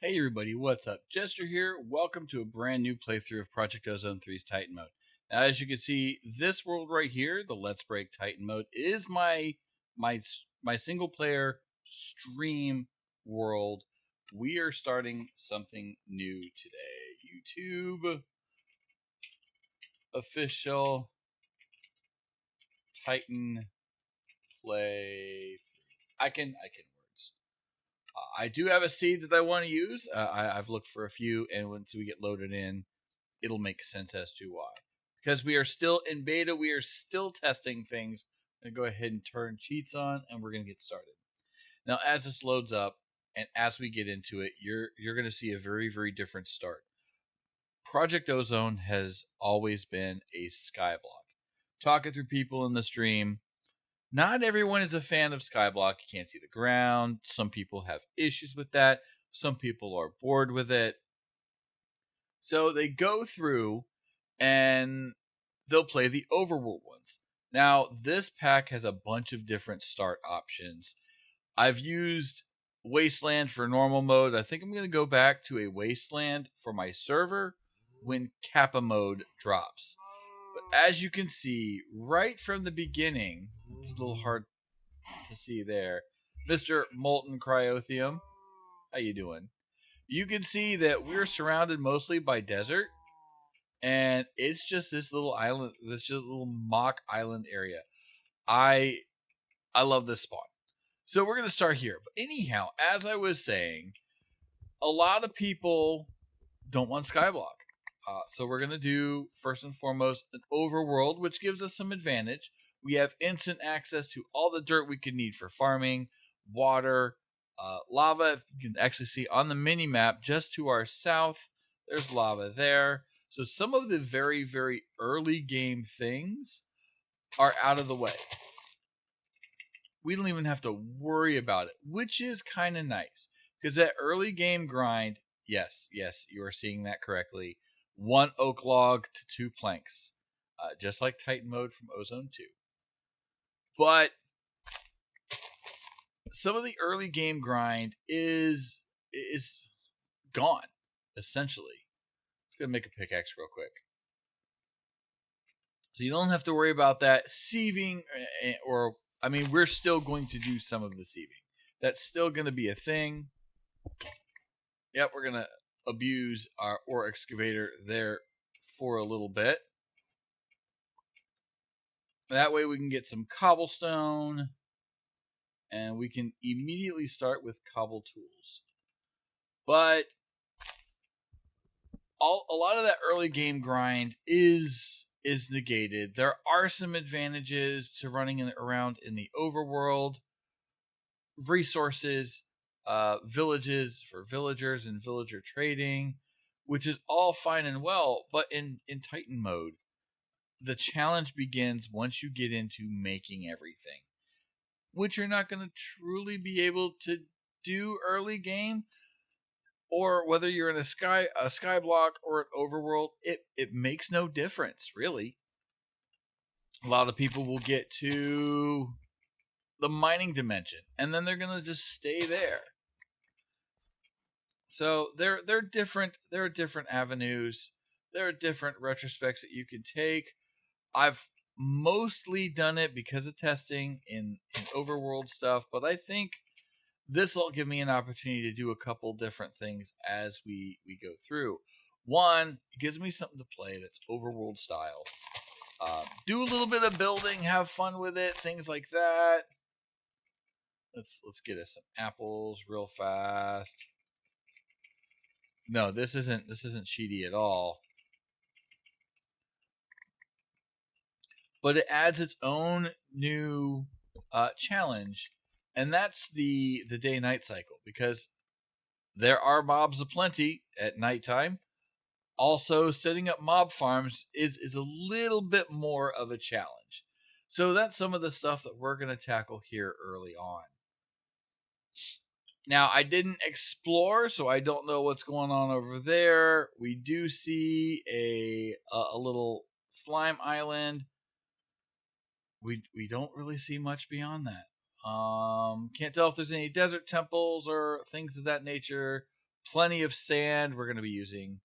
Hey everybody, what's up? Jester here. Welcome to a brand new playthrough of Project Ozone 3's Titan mode. Now, as you can see, this world right here, the Let's Break Titan mode, is my single player stream world. We are starting something new today. YouTube official Titan play. I can words. I do have a seed that I want to use. I've looked for a few, and once we get loaded in, it'll make sense as to why. Because we are still in beta, we are still testing things. I'm going to go ahead and turn cheats on, and we're going to get started. Now, as this loads up, and as we get into it, you're going to see a very, very different start. Project Ozone has always been a skyblock. Talking through people in the stream, not everyone is a fan of skyblock. You can't see the ground. Some people have issues with that. Some people are bored with it. So they go through and they'll play the Overworld ones. Now, this pack has a bunch of different start options. I've used Wasteland for normal mode. I think I'm going to go back to a Wasteland for my server when Kappa mode drops. But as you can see, right from the beginning, it's a little hard to see there, Mr. Molten Cryotheum, how you doing? You can see that we're surrounded mostly by desert, and it's just this little island, this just little mock island area. I I love this spot. So we're gonna start here. But anyhow, as I was saying, a lot of people don't want Skyblock. So we're gonna do first and foremost an overworld, which gives us some advantage. We have instant access to all the dirt we could need for farming, water, lava. If you can actually see on the mini map just to our south, there's lava there. So some of the very, very early game things are out of the way. We don't even have to worry about it, which is kind of nice. Because that early game grind, yes, you are seeing that correctly. 1 oak log to 2 planks, just like Titan mode from Ozone 2. But some of the early game grind is gone, essentially. Let's go make a pickaxe real quick. So you don't have to worry about that sieving, or I mean, we're still going to do some of the sieving. That's still going to be a thing. Yep, we're going to abuse our ore excavator there for a little bit. That way we can get some cobblestone, and we can immediately start with cobble tools. But a lot of that early game grind is negated. There are some advantages to running around in the overworld. Resources, villages for villagers and villager trading, which is all fine and well, but in Titan mode, the challenge begins once you get into making everything, which you're not going to truly be able to do early game. Or whether you're in a skyblock or an overworld, it makes no difference, really. A lot of people will get to the mining dimension, and then they're gonna just stay there. So there are different avenues. There are different retrospects that you can take. I've mostly done it because of testing in overworld stuff, but I think this will give me an opportunity to do a couple different things as we go through. One, it gives me something to play that's overworld style. Do a little bit of building, have fun with it, things like that. Let's get us some apples real fast. No, this isn't cheaty at all. But it adds its own new challenge, and that's the day-night cycle, because there are mobs aplenty at nighttime. Also, setting up mob farms is a little bit more of a challenge. So that's some of the stuff that we're going to tackle here early on. Now, I didn't explore, so I don't know what's going on over there. We do see a little slime island. We don't really see much beyond that. Can't tell if there's any desert temples or things of that nature. plenty of sand we're going to be using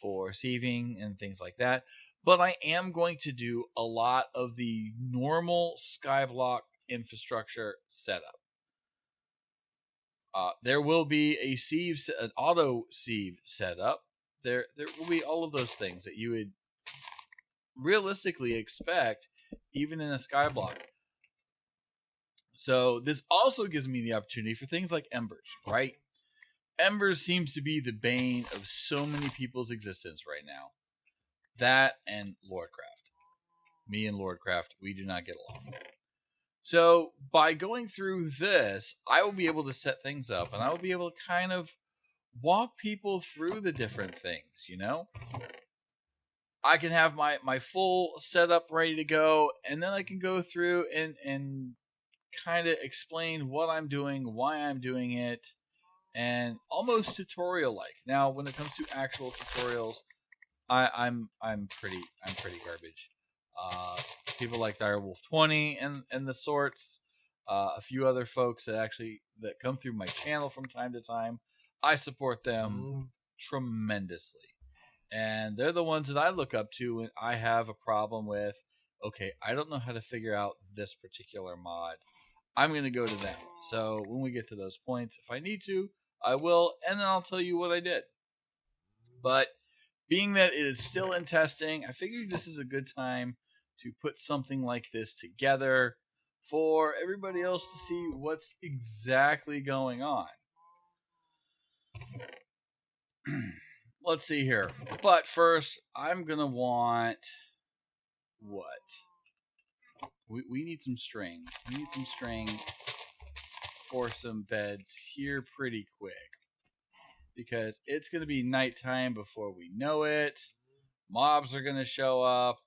for sieving and things like that. But I am going to do a lot of the normal skyblock infrastructure setup. There will be an auto sieve setup. There will be all of those things that you would realistically expect, even in a skyblock. So this also gives me the opportunity for things like embers, right? Embers seems to be the bane of so many people's existence right now. That and Lordcraft. Me and Lordcraft, we do not get along. So by going through this, I will be able to set things up, and I will be able to kind of walk people through the different things, you know? I can have my full setup ready to go, and then I can go through and kind of explain what I'm doing, why I'm doing it, and almost tutorial like. Now, when it comes to actual tutorials, I'm pretty garbage. People like Direwolf 20 and the sorts, a few other folks that come through my channel from time to time. I support them tremendously, and they're the ones that I look up to when I have a problem with. Okay, I don't know how to figure out this particular mod. I'm going to go to them. So when we get to those points, if I need to, I will, and then I'll tell you what I did. But being that it is still in testing, I figured this is a good time to put something like this together for everybody else to see what's exactly going on. Let's see here. But first, I'm going to want what? We need some string. We need some string for some beds here pretty quick. Because it's going to be nighttime before we know it. Mobs are going to show up.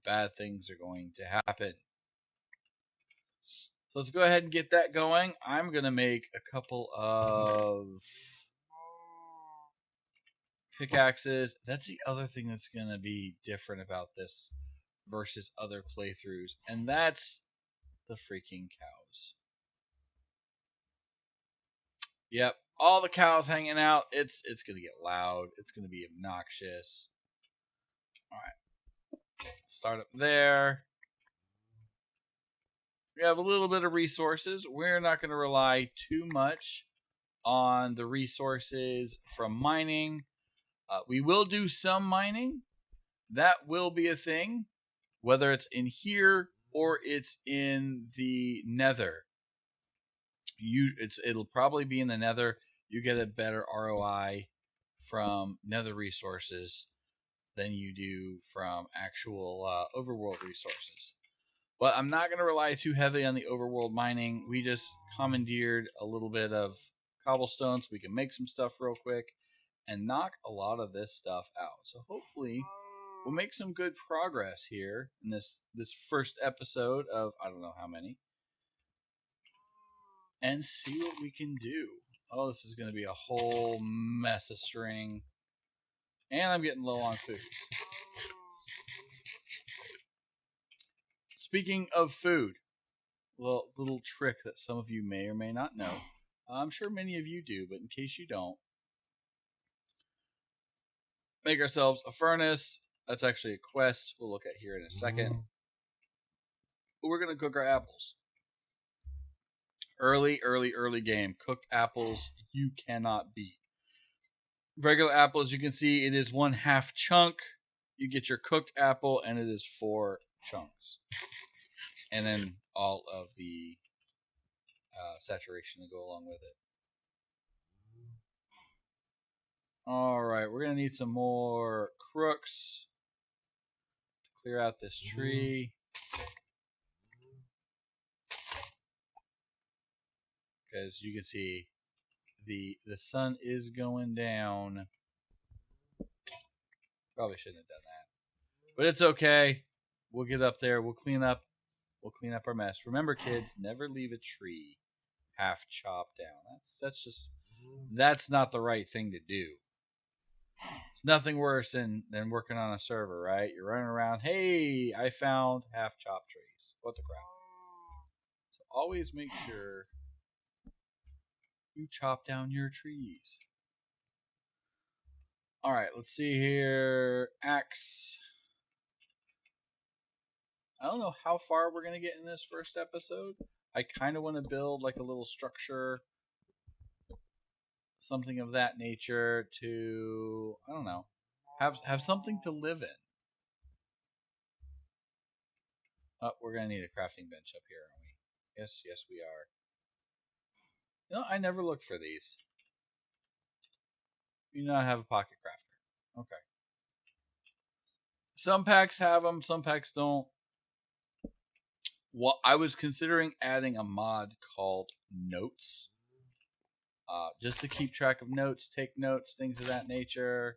Bad things are going to happen. So let's go ahead and get that going. I'm going to make a couple of pickaxes. That's the other thing that's going to be different about this versus other playthroughs. And that's the freaking cows. Yep. All the cows hanging out. It's going to get loud. It's going to be obnoxious. All right. Start up there. We have a little bit of resources. We're not going to rely too much on the resources from mining. We will do some mining. That will be a thing, whether it's in here or it's in the nether. It'll probably be in the nether. You get a better ROI from nether resources than you do from actual overworld resources. But I'm not going to rely too heavily on the overworld mining. We just commandeered a little bit of cobblestone so we can make some stuff real quick and knock a lot of this stuff out. So hopefully we'll make some good progress here in this first episode of I don't know how many. And see what we can do. Oh, this is going to be a whole mess of string. And I'm getting low on food. Speaking of food, little trick that some of you may or may not know. I'm sure many of you do, but in case you don't, make ourselves a furnace. That's actually a quest we'll look at here in a second. But we're going to cook our apples. Early game. Cooked apples you cannot beat. Regular apples, you can see it is 1/2 chunk. You get your cooked apple, and it is 4 chunks. And then all of the saturation to go along with it. Alright, we're going to need some more crooks to clear out this tree. Because you can see the sun is going down. Probably shouldn't have done that. But it's okay. We'll get up there. We'll clean up our mess. Remember, kids, never leave a tree half chopped down. That's not the right thing to do. It's nothing worse than working on a server, right? You're running around, hey, I found half chopped trees. What the crap? So always make sure you chop down your trees. All right, let's see here. Axe. I don't know how far we're going to get in this first episode. I kind of want to build like a little structure, something of that nature to, I don't know, have something to live in. Oh, we're going to need a crafting bench up here, aren't we? Yes, yes, we are. No, I never look for these. You do not have a pocket crafter. Okay. Some packs have them, some packs don't. Well, I was considering adding a mod called Notes, just to keep track of notes, take notes, things of that nature.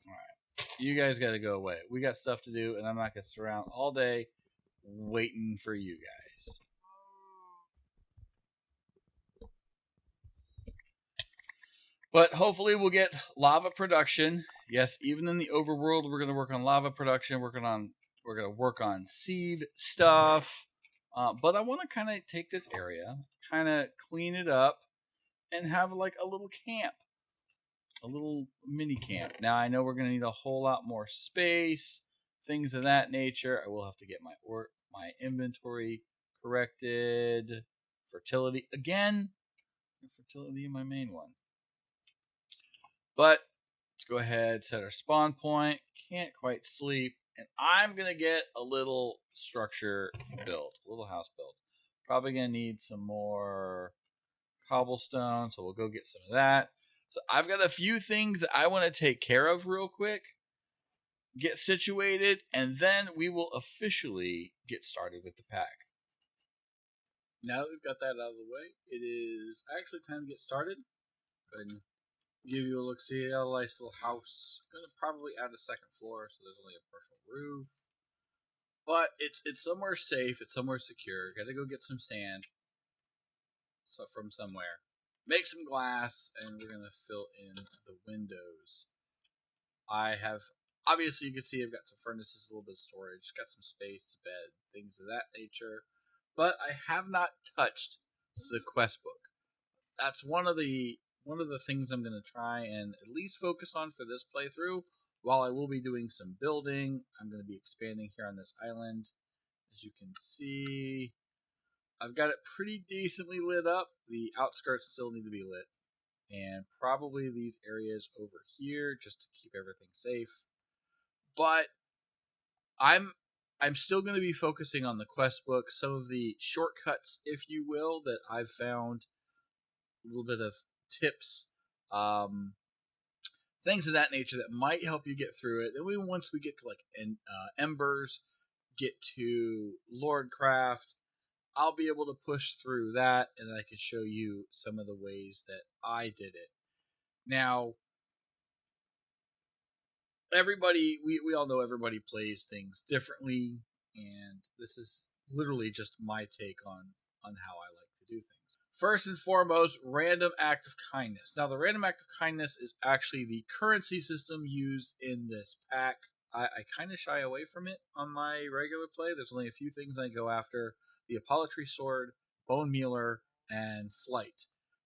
All right, you guys got to go away. We got stuff to do, and I'm not gonna sit around all day waiting for you guys. But hopefully, we'll get lava production. Yes, even in the overworld, we're gonna work on lava production. We're gonna work on sieve stuff. But I want to kind of take this area, kind of clean it up, and have like a little camp, a little mini camp. Now I know we're going to need a whole lot more space, things of that nature. I will have to get my inventory corrected. Fertility again. Fertility, my main one. But let's go ahead, set our spawn point. Can't quite sleep. And I'm going to get a little structure built, a little house built. Probably going to need some more cobblestone, so we'll go get some of that. So I've got a few things I want to take care of real quick, get situated, and then we will officially get started with the pack. Now that we've got that out of the way, it is actually time to get started. Go ahead and give you a look, see a nice little house. I'm gonna probably add a second floor, so there's only a partial roof. But it's somewhere safe, it's somewhere secure. Gotta go get some sand from somewhere. Make some glass, and we're gonna fill in the windows. I have, obviously you can see I've got some furnaces, a little bit of storage, got some space, bed, things of that nature. But I have not touched the quest book. That's one of the things I'm gonna try and at least focus on for this playthrough. While I will be doing some building, I'm gonna be expanding here on this island. As you can see, I've got it pretty decently lit up. The outskirts still need to be lit. And probably these areas over here just to keep everything safe. But I'm still going to be focusing on the quest book, some of the shortcuts, if you will, that I've found, a little bit of tips, things of that nature that might help you get through it. Then once we get to like Embers, get to Lordcraft, I'll be able to push through that, and I can show you some of the ways that I did it. Now, everybody, we all know everybody plays things differently, and this is literally just my take on how I like to do things. First and foremost, random act of kindness. Now, the random act of kindness is actually the currency system used in this pack. I kind of shy away from it on my regular play. There's only a few things I go after: the Apollatry Sword, Bone Mealer, and Flight.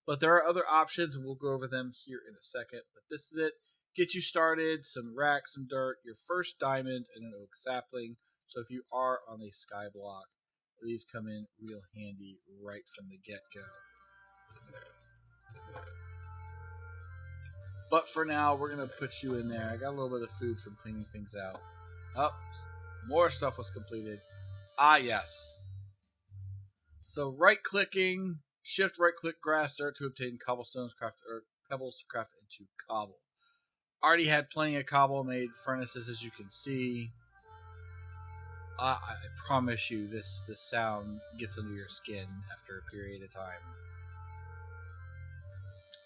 But there are other options, and we'll go over them here in a second. But this is it. Get you started, some rack, some dirt, your first diamond, and an oak sapling. So if you are on a sky block, these come in real handy right from the get-go. But for now, we're going to put you in there. I got a little bit of food from cleaning things out. Oh, more stuff was completed. Ah, yes. So right-clicking, shift right-click grass dirt to obtain cobblestones, pebbles to craft into cobble. Already had plenty of cobble made furnaces, as you can see. I promise you, this sound gets under your skin after a period of time.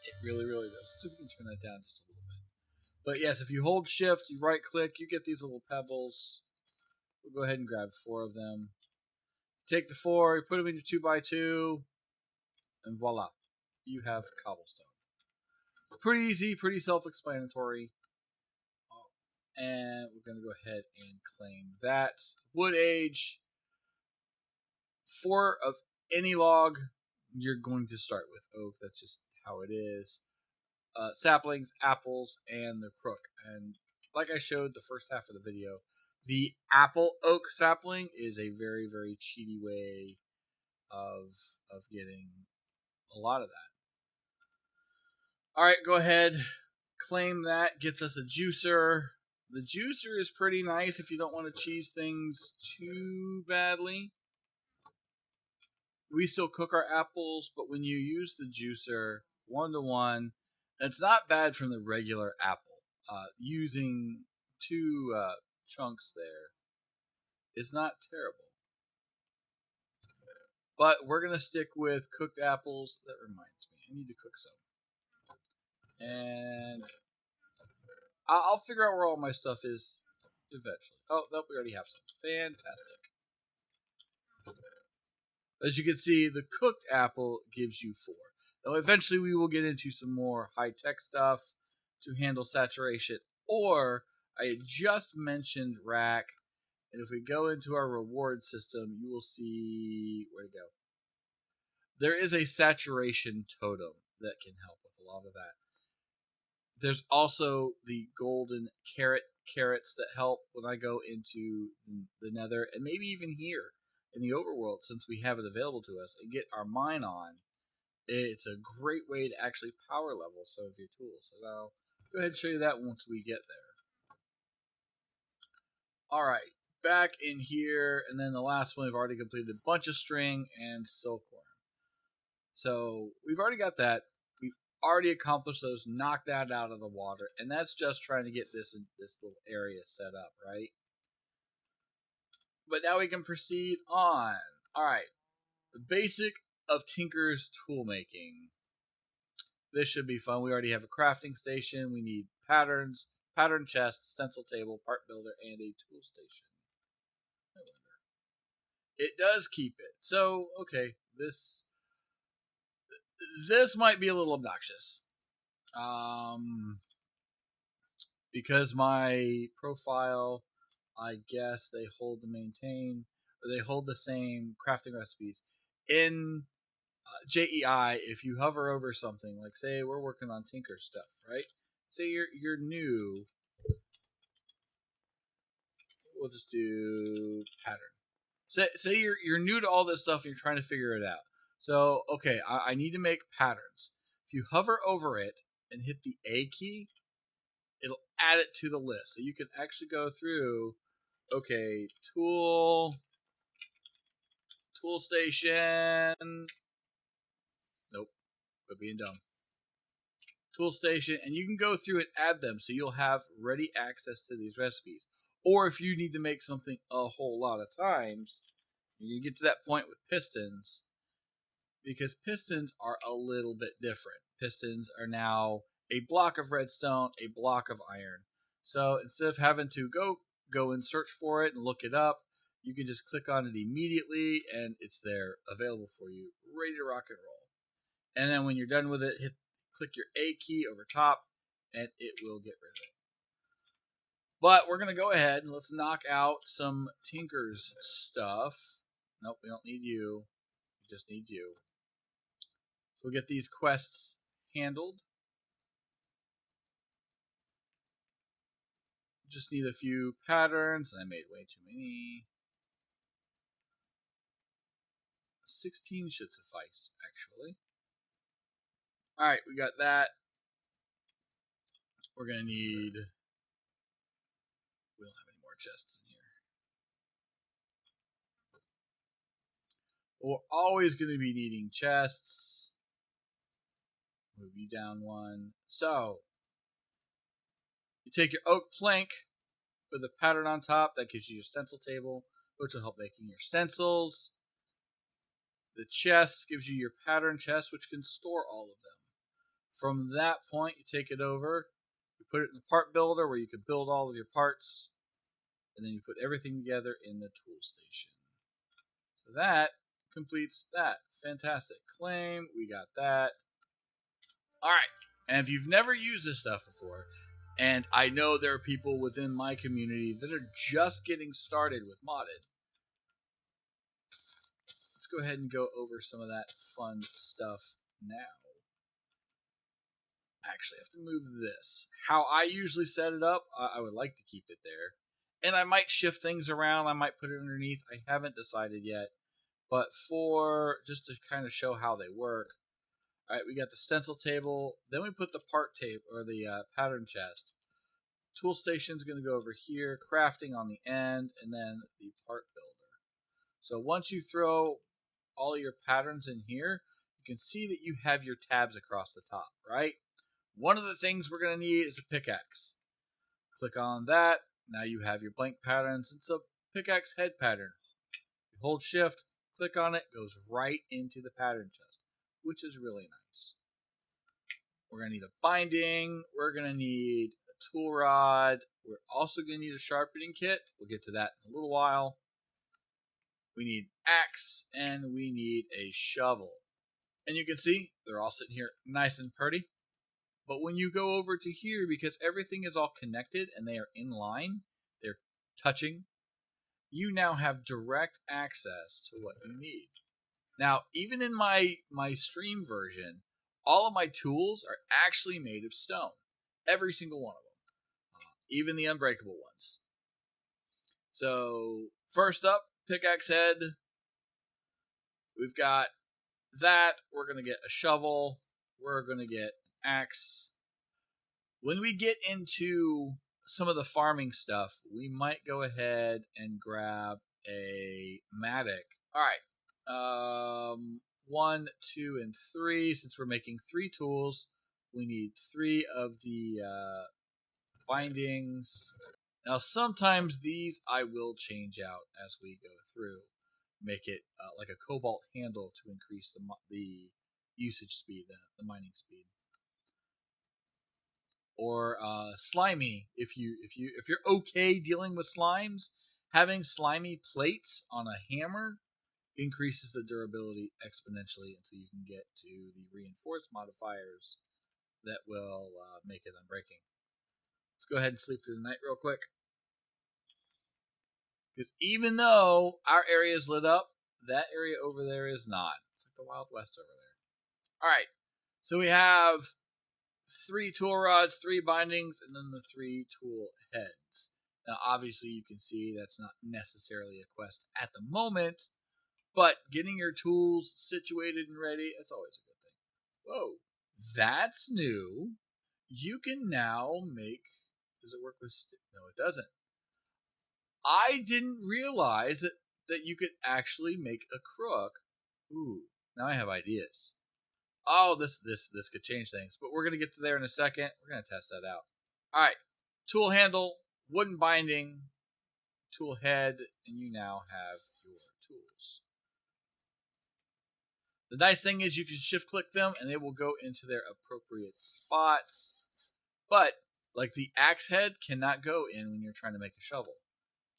It really, really does. Let's see if we can turn that down just a little bit. But yes, if you hold shift, you right click, you get these little pebbles. We'll go ahead and grab 4 of them. Take the 4, you put them in your 2x2, and voila, you have cobblestone. Pretty easy, pretty self-explanatory. And we're going to go ahead and claim that. Wood age. 4 of any log, you're going to start with oak. That's just how it is. saplings, apples, and the crook. And like I showed the first half of the video, the apple oak sapling is a very, very cheaty way of getting a lot of that. All right, go ahead, claim that. Gets us a juicer. The juicer is pretty nice if you don't want to cheese things too badly. We still cook our apples, but when you use the juicer 1-to-1, it's not bad from the regular apple. Using 2 chunks there is not terrible. But we're going to stick with cooked apples. That reminds me, I need to cook some. And I'll figure out where all my stuff is eventually. Oh, nope, we already have some. Fantastic. As you can see, the cooked apple gives you 4. Now, eventually we will get into some more high-tech stuff to handle saturation. Or, I had just mentioned rack, and if we go into our reward system, you will see where to go. There is a saturation totem that can help with a lot of that. There's also the golden carrots that help when I go into the nether, and maybe even here in the overworld, since we have it available to us, and get our mine on. It's a great way to actually power level some of your tools. So I'll go ahead and show you that once we get there. Alright, back in here, and then the last one we've already completed a bunch of string and silkworm. So we've already got that. We've already accomplished those, knocked that out of the water, and that's just trying to get this little area set up, right? But now we can proceed on. Alright, the basic of Tinker's toolmaking. This should be fun. We already have a crafting station. We need patterns, pattern chest, stencil table, part builder, and a tool station. It does keep it. So, okay, this might be a little obnoxious. Because my profile, I guess they hold the maintain, or they hold the same crafting recipes. In JEI, if you hover over something, like say we're working on Tinker stuff, right? Say you're new. We'll just do pattern. Say you're new to all this stuff and you're trying to figure it out. So, okay, I need to make patterns. If you hover over it and hit the A key, it'll add it to the list. So you can actually go through, okay, tool station. Nope, but being dumb. Tool station, and you can go through and add them so you'll have ready access to these recipes. Or if you need to make something a whole lot of times, you get to that point with pistons, because pistons are a little bit different. Pistons are now a block of redstone, a block of iron. So instead of having to go and search for it and look it up, you can just click on it immediately and it's there, available for you, ready to rock and roll. And then when you're done with it, click your A key over top and it will get rid of it. But we're going to go ahead and let's knock out some Tinker's stuff. Nope, we don't need you. We just need you. We'll get these quests handled. Just need a few patterns. I made way too many. 16 should suffice, actually. Alright, we got that. We're going to need... We don't have any more chests in here. We're always going to be needing chests. Move you down one. So, you take your oak plank with a pattern on top. That gives you your stencil table, which will help making your stencils. The chest gives you your pattern chest, which can store all of them. From that point, you take it over. You put it in the part builder where you can build all of your parts. And then you put everything together in the tool station. So that completes that. Fantastic. Claim. We got that. Alright. And if you've never used this stuff before, and I know there are people within my community that are just getting started with modded, let's go ahead and go over some of that fun stuff now. actually have to move this. How I usually set it up, I would like to keep it there. And I might shift things around. I might put it underneath. I haven't decided yet. But for just to kind of show how they work, all right, we got the stencil table. Then we put the part table or the pattern chest. Tool station is going to go over here. Crafting on the end, and then the part builder. So once you throw all your patterns in here, you can see that you have your tabs across the top, right? One of the things we're going to need is a pickaxe. Click on that. Now you have your blank patterns. It's a pickaxe head pattern. You hold shift, click on it, goes right into the pattern chest, which is really nice. We're going to need a binding. We're going to need a tool rod. We're also going to need a sharpening kit. We'll get to that in a little while. We need axe, and we need a shovel. And you can see they're all sitting here nice and pretty. But when you go over to here, because everything is all connected and they are in line, they're touching, you now have direct access to what you need. Now, even in my stream version, all of my tools are actually made of stone. Every single one of them. Even the unbreakable ones. So, first up, Pickaxe Head. We've got that. We're going to get a shovel. We're going to get an axe. When we get into some of the farming stuff, we might go ahead and grab a mattock. All right. 1, 2, and 3. Since we're making 3 tools, we need 3 of the bindings. Now, sometimes these I will change out as we go through. Make it like a cobalt handle to increase the usage speed, the mining speed. Or slimy. If you're okay dealing with slimes, having slimy plates on a hammer increases the durability exponentially until you can get to the reinforced modifiers that will make it unbreaking. Let's go ahead and sleep through the night real quick. Because even though our area is lit up, that area over there is not. It's like the Wild West over there. Alright, so we have 3 tool rods, 3 bindings, and then the 3 tool heads. Now, obviously, you can see that's not necessarily a quest at the moment, but getting your tools situated and ready, that's always a good thing. Whoa, that's new. You can now make... Does it work with... No, it doesn't. I didn't realize that you could actually make a crook. Ooh, now I have ideas. Oh, this could change things, but we're going to get to there in a second. We're going to test that out. All right, tool handle, wooden binding, tool head, and you now have your tools. The nice thing is you can shift click them and they will go into their appropriate spots. But like the axe head cannot go in when you're trying to make a shovel.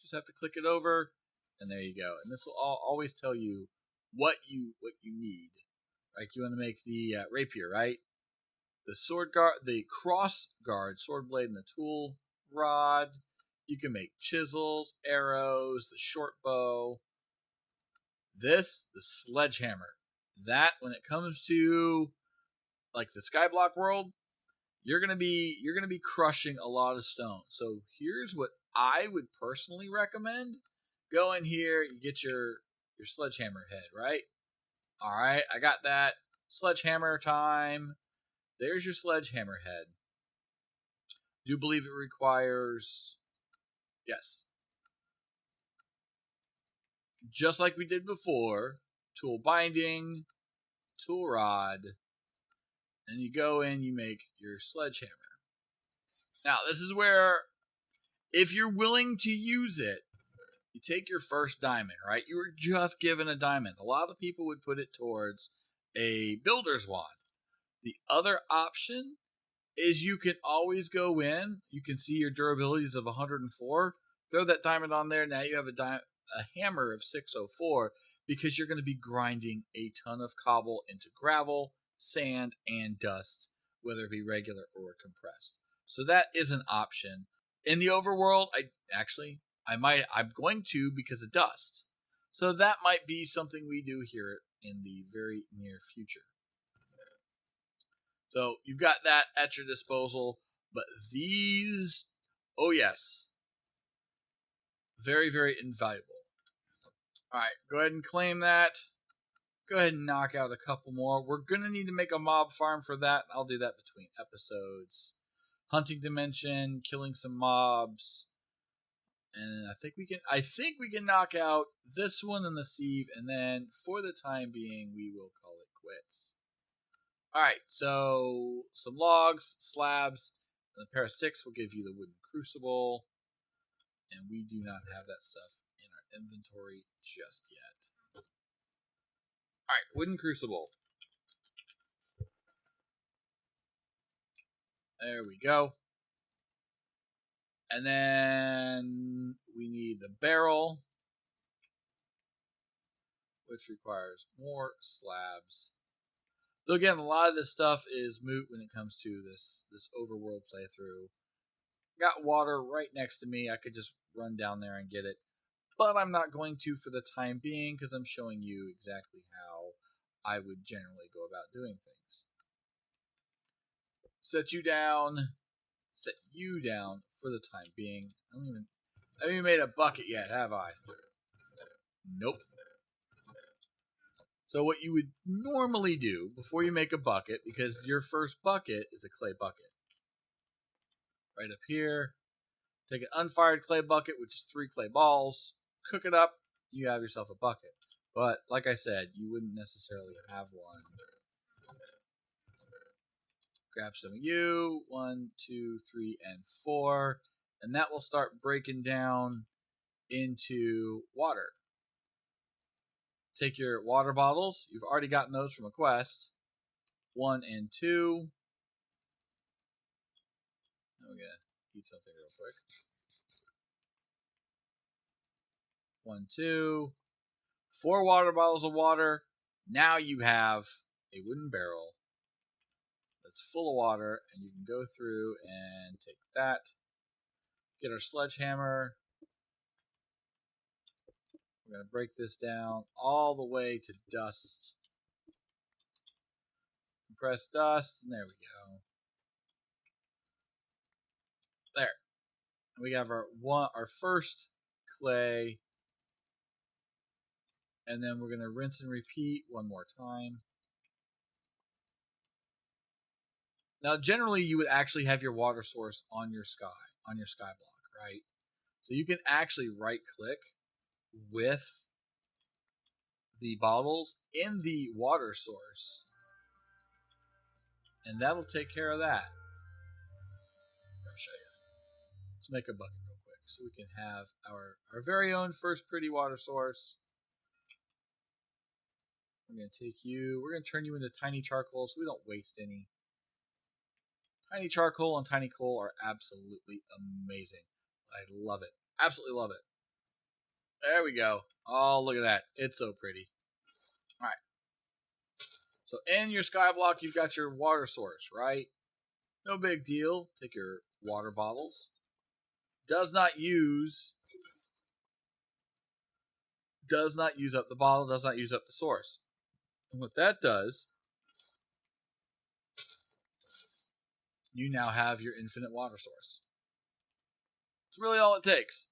Just have to click it over, and there you go. And this will always tell you what you need. Like you want to make the rapier, right? The sword guard, the cross guard, sword blade, and the tool rod. You can make chisels, arrows, the short bow. The sledgehammer. That when it comes to like the Skyblock world, you're gonna be crushing a lot of stone. So here's what I would personally recommend. Go in here, you get your sledgehammer head, right? Alright, I got that. Sledgehammer time. There's your sledgehammer head. Do you believe it requires... Yes. Just like we did before, tool binding, tool rod, and you go in, you make your sledgehammer. Now, this is where, if you're willing to use it, you take your first diamond, right? You were just given a diamond. A lot of people would put it towards a builder's wand. The other option is you can always go in. You can see your durabilities of 104. Throw that diamond on there. Now you have a hammer of 604 because you're going to be grinding a ton of cobble into gravel, sand, and dust, whether it be regular or compressed. So that is an option. In the overworld, I'm going to because of dust. So that might be something we do here in the very near future. So you've got that at your disposal. But these, oh yes, very, very invaluable. All right, go ahead and claim that. Go ahead and knock out a couple more. We're going to need to make a mob farm for that. I'll do that between episodes. Hunting dimension, killing some mobs. And I think we can knock out this one and the sieve, and then for the time being we will call it quits. Alright, so some logs, slabs, and a pair of sticks will give you the wooden crucible. And we do not have that stuff in our inventory just yet. Alright, wooden crucible. There we go. And then we need the barrel, which requires more slabs. Though again, a lot of this stuff is moot when it comes to this overworld playthrough. Got water right next to me. I could just run down there and get it. But I'm not going to for the time being because I'm showing you exactly how I would generally go about doing things. Set you down for the time being. I haven't even made a bucket yet, have I? Nope. So what you would normally do before you make a bucket, because your first bucket is a clay bucket. Right up here, take an unfired clay bucket, which is 3 clay balls, cook it up, you have yourself a bucket. But like I said, you wouldn't necessarily have one. Grab some of you, 1, 2, 3, and 4, and that will start breaking down into water. Take your water bottles. You've already gotten those from a quest. 1 and 2. Now we're gonna eat something real quick. 1, 2. 4 water bottles of water. Now you have a wooden barrel that's full of water, and you can go through and take that. Get our sledgehammer. We're going to break this down all the way to dust. Compress dust, and there we go. There. And we have our first clay. And then we're going to rinse and repeat one more time. Now, generally, you would actually have your water source on your sky block, right? So you can actually right-click with the bottles in the water source, and that'll take care of that. I'll show you. Let's make a bucket real quick so we can have our very own first pretty water source. We're going to take you, we're going to turn you into tiny charcoal so we don't waste any. Tiny charcoal and tiny coal are absolutely amazing. I love it. Absolutely love it. There we go. Oh, look at that. It's so pretty. All right. So in your sky block, you've got your water source, right? No big deal. Take your water bottles. Does not use up the bottle, does not use up the source. And what that does, you now have your infinite water source. It's really all it takes.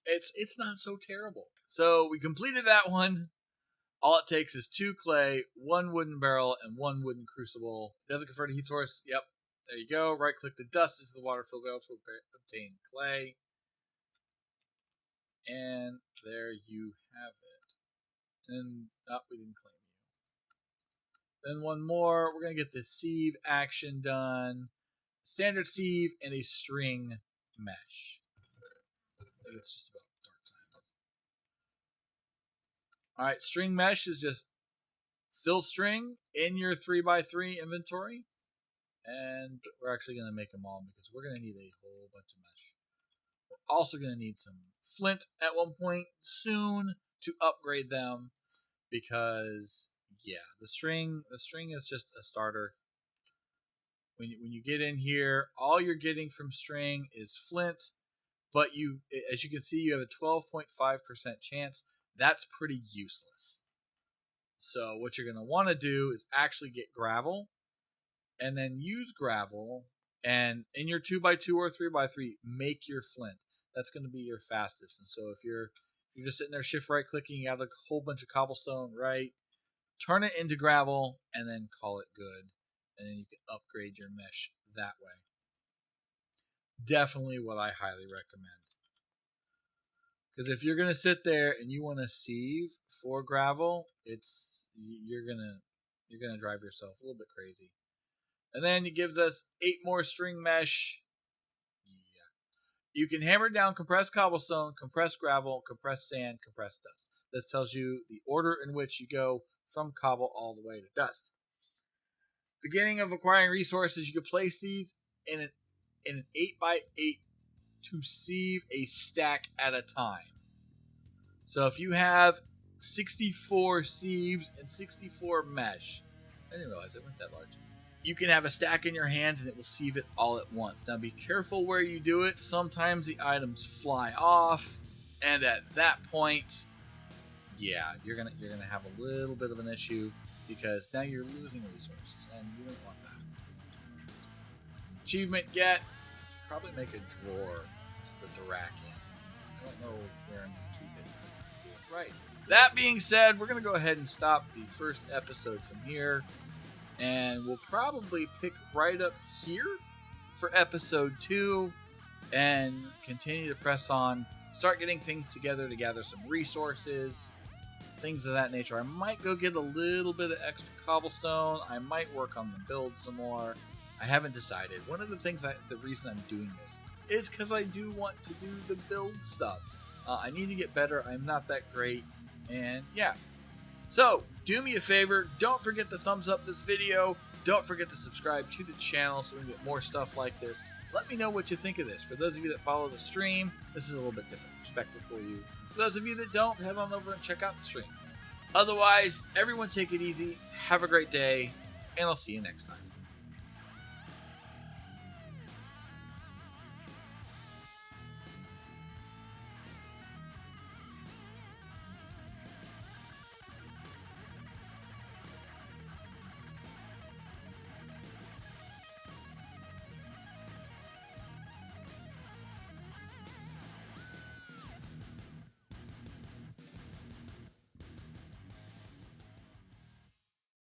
It's not so terrible. So we completed that one. All it takes is 2 clay, 1 wooden barrel, and 1 wooden crucible. Doesn't convert to heat source. Yep. There you go. Right click the dust into the water filled barrel to obtain clay. And there you have it. And we didn't claim you. Then one more. We're going to get the sieve action done. Standard sieve and a string mesh. I think it's just about dark time. Alright, string mesh is just fill string in your 3x3 inventory. And we're actually going to make them all because we're going to need a whole bunch of mesh. We're also going to need some flint at one point soon to upgrade them because, yeah, the string is just a starter. When you get in here, all you're getting from string is flint, but as you can see, you have a 12.5% chance. That's pretty useless. So what you're going to want to do is actually get gravel and then use gravel. And in your 2x2 or 3x3, make your flint. That's going to be your fastest. And so if you're just sitting there shift right clicking, you have a whole bunch of cobblestone, right? Turn it into gravel and then call it good. And then you can upgrade your mesh that way. Definitely what I highly recommend. Because if you're gonna sit there and you want to sieve for gravel, you're gonna drive yourself a little bit crazy. And then it gives us 8 more string mesh. Yeah. You can hammer down compressed cobblestone, compressed gravel, compressed sand, compressed dust. This tells you the order in which you go from cobble all the way to dust. Beginning of acquiring resources, you can place these in an 8x8 to sieve a stack at a time. So if you have 64 sieves and 64 mesh, I didn't realize it went that large. You can have a stack in your hand and it will sieve it all at once. Now be careful where you do it. Sometimes the items fly off, and at that point, yeah, you're gonna have a little bit of an issue because now you're losing resources, and you don't want that. Achievement get. Probably make a drawer to put the rack in. I don't know where I'm gonna keep it. Right. That being said, we're gonna go ahead and stop the first episode from here. And we'll probably pick right up here for episode 2 and continue to press on, start getting things together to gather some resources, things of that nature. I might go get a little bit of extra cobblestone. I might work on the build some more. I haven't decided. One of the things, the reason I'm doing this is because I do want to do the build stuff. I need to get better. I'm not that great. And yeah. So, do me a favor, don't forget to thumbs up this video, don't forget to subscribe to the channel so we can get more stuff like this. Let me know what you think of this. For those of you that follow the stream, this is a little bit different perspective for you. For those of you that don't, head on over and check out the stream. Otherwise, everyone take it easy, have a great day, and I'll see you next time.